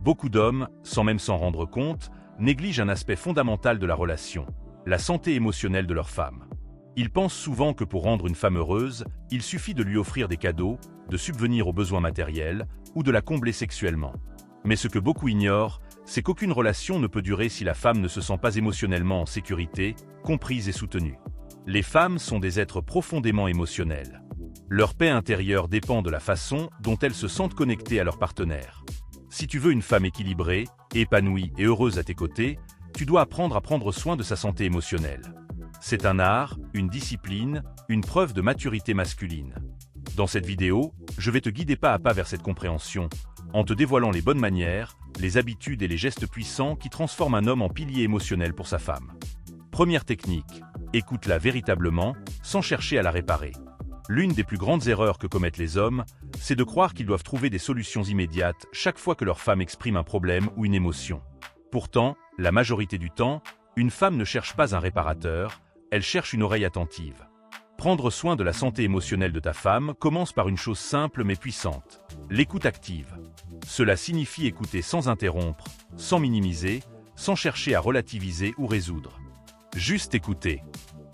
Beaucoup d'hommes, sans même s'en rendre compte, négligent un aspect fondamental de la relation, la santé émotionnelle de leur femme. Ils pensent souvent que pour rendre une femme heureuse, il suffit de lui offrir des cadeaux, de subvenir aux besoins matériels ou de la combler sexuellement. Mais ce que beaucoup ignorent, c'est qu'aucune relation ne peut durer si la femme ne se sent pas émotionnellement en sécurité, comprise et soutenue. Les femmes sont des êtres profondément émotionnels. Leur paix intérieure dépend de la façon dont elles se sentent connectées à leur partenaire. Si tu veux une femme équilibrée, épanouie et heureuse à tes côtés, tu dois apprendre à prendre soin de sa santé émotionnelle. C'est un art, une discipline, une preuve de maturité masculine. Dans cette vidéo, je vais te guider pas à pas vers cette compréhension, en te dévoilant les bonnes manières, les habitudes et les gestes puissants qui transforment un homme en pilier émotionnel pour sa femme. Première technique, écoute-la véritablement, sans chercher à la réparer. L'une des plus grandes erreurs que commettent les hommes, c'est de croire qu'ils doivent trouver des solutions immédiates chaque fois que leur femme exprime un problème ou une émotion. Pourtant, la majorité du temps, une femme ne cherche pas un réparateur, elle cherche une oreille attentive. Prendre soin de la santé émotionnelle de ta femme commence par une chose simple mais puissante, l'écoute active. Cela signifie écouter sans interrompre, sans minimiser, sans chercher à relativiser ou résoudre. Juste écouter.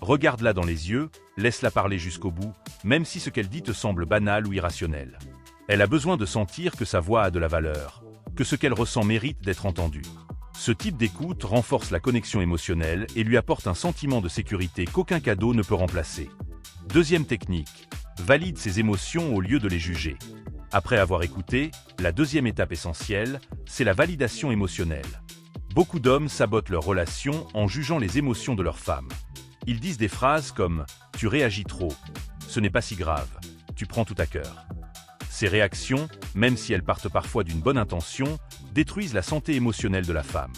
Regarde-la dans les yeux, laisse-la parler jusqu'au bout, même si ce qu'elle dit te semble banal ou irrationnel. Elle a besoin de sentir que sa voix a de la valeur, que ce qu'elle ressent mérite d'être entendu. Ce type d'écoute renforce la connexion émotionnelle et lui apporte un sentiment de sécurité qu'aucun cadeau ne peut remplacer. Deuxième technique, valide ses émotions au lieu de les juger. Après avoir écouté, la deuxième étape essentielle, c'est la validation émotionnelle. Beaucoup d'hommes sabotent leur relation en jugeant les émotions de leur femme. Ils disent des phrases comme « tu réagis trop »,« ce n'est pas si grave »,« tu prends tout à cœur ». Ces réactions, même si elles partent parfois d'une bonne intention, détruisent la santé émotionnelle de la femme.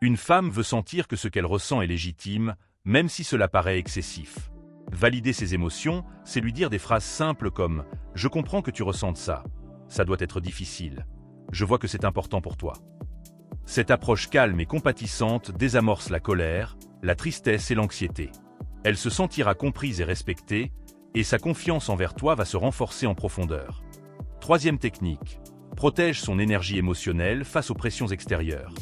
Une femme veut sentir que ce qu'elle ressent est légitime, même si cela paraît excessif. Valider ses émotions, c'est lui dire des phrases simples comme « je comprends que tu ressentes ça, ça doit être difficile, je vois que c'est important pour toi ». Cette approche calme et compatissante désamorce la colère, la tristesse et l'anxiété. Elle se sentira comprise et respectée, et sa confiance envers toi va se renforcer en profondeur. Troisième technique, protège son énergie émotionnelle face aux pressions extérieures.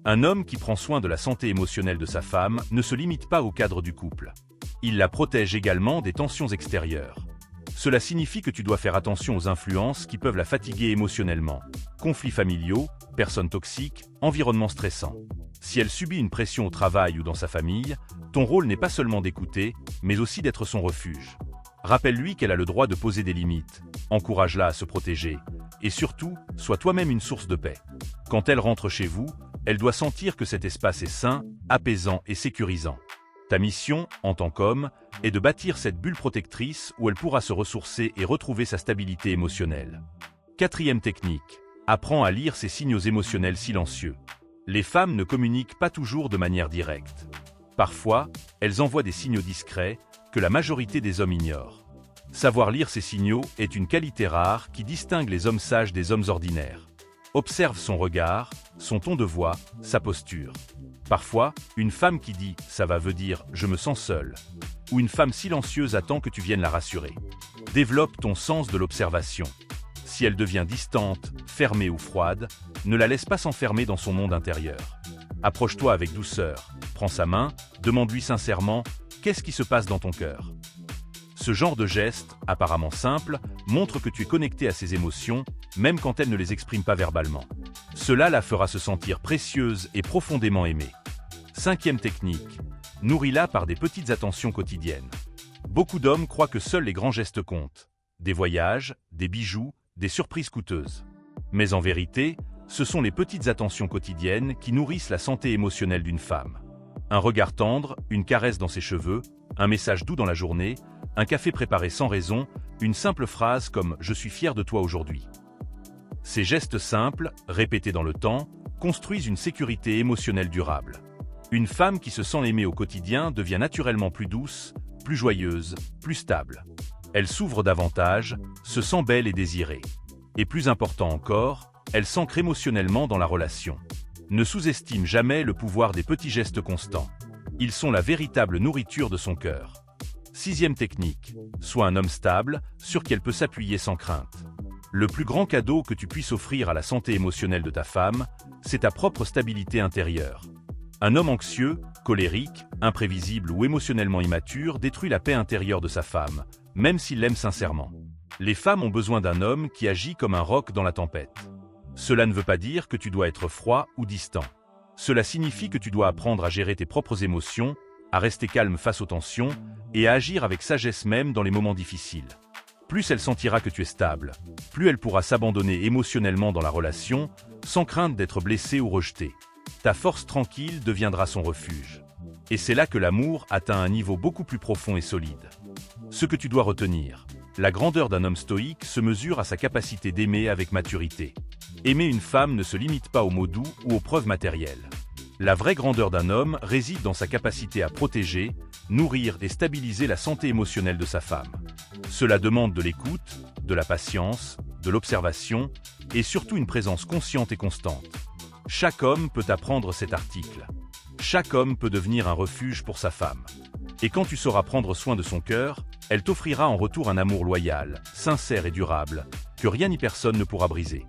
Un homme qui prend soin de la santé émotionnelle de sa femme ne se limite pas au cadre du couple. Il la protège également des tensions extérieures. Cela signifie que tu dois faire attention aux influences qui peuvent la fatiguer émotionnellement. Conflits familiaux, personnes toxiques, environnement stressant. Si elle subit une pression au travail ou dans sa famille, ton rôle n'est pas seulement d'écouter, mais aussi d'être son refuge. Rappelle-lui qu'elle a le droit de poser des limites, encourage-la à se protéger, et surtout, sois toi-même une source de paix. Quand elle rentre chez vous, elle doit sentir que cet espace est sain, apaisant et sécurisant. Ta mission, en tant qu'homme, est de bâtir cette bulle protectrice où elle pourra se ressourcer et retrouver sa stabilité émotionnelle. Quatrième technique, apprends à lire ces signaux émotionnels silencieux. Les femmes ne communiquent pas toujours de manière directe. Parfois, elles envoient des signaux discrets que la majorité des hommes ignorent. Savoir lire ces signaux est une qualité rare qui distingue les hommes sages des hommes ordinaires. Observe son regard, son ton de voix, sa posture. Parfois, une femme qui dit « ça va » veut dire « je me sens seule » ou une femme silencieuse attend que tu viennes la rassurer. Développe ton sens de l'observation. Si elle devient distante, fermée ou froide, ne la laisse pas s'enfermer dans son monde intérieur. Approche-toi avec douceur, prends sa main, demande-lui sincèrement « qu'est-ce qui se passe dans ton cœur ?» Ce genre de geste, apparemment simple, montre que tu es connecté à ses émotions, même quand elle ne les exprime pas verbalement. Cela la fera se sentir précieuse et profondément aimée. Cinquième technique, nourris-la par des petites attentions quotidiennes. Beaucoup d'hommes croient que seuls les grands gestes comptent. Des voyages, des bijoux, des surprises coûteuses. Mais en vérité, ce sont les petites attentions quotidiennes qui nourrissent la santé émotionnelle d'une femme. Un regard tendre, une caresse dans ses cheveux, un message doux dans la journée, un café préparé sans raison, une simple phrase comme « je suis fier de toi aujourd'hui ». Ces gestes simples, répétés dans le temps, construisent une sécurité émotionnelle durable. Une femme qui se sent aimée au quotidien devient naturellement plus douce, plus joyeuse, plus stable. Elle s'ouvre davantage, se sent belle et désirée. Et plus important encore, elle s'ancre émotionnellement dans la relation. Ne sous-estime jamais le pouvoir des petits gestes constants. Ils sont la véritable nourriture de son cœur. Sixième technique, sois un homme stable, sur qui elle peut s'appuyer sans crainte. Le plus grand cadeau que tu puisses offrir à la santé émotionnelle de ta femme, c'est ta propre stabilité intérieure. Un homme anxieux, colérique, imprévisible ou émotionnellement immature détruit la paix intérieure de sa femme, même s'il l'aime sincèrement. Les femmes ont besoin d'un homme qui agit comme un roc dans la tempête. Cela ne veut pas dire que tu dois être froid ou distant. Cela signifie que tu dois apprendre à gérer tes propres émotions, à rester calme face aux tensions et à agir avec sagesse même dans les moments difficiles. Plus elle sentira que tu es stable, plus elle pourra s'abandonner émotionnellement dans la relation, sans crainte d'être blessée ou rejetée. Ta force tranquille deviendra son refuge. Et c'est là que l'amour atteint un niveau beaucoup plus profond et solide. Ce que tu dois retenir: la grandeur d'un homme stoïque se mesure à sa capacité d'aimer avec maturité. Aimer une femme ne se limite pas aux mots doux ou aux preuves matérielles. La vraie grandeur d'un homme réside dans sa capacité à protéger, nourrir et stabiliser la santé émotionnelle de sa femme. Cela demande de l'écoute, de la patience, de l'observation et surtout une présence consciente et constante. Chaque homme peut apprendre cet article. Chaque homme peut devenir un refuge pour sa femme. Et quand tu sauras prendre soin de son cœur, elle t'offrira en retour un amour loyal, sincère et durable, que rien ni personne ne pourra briser.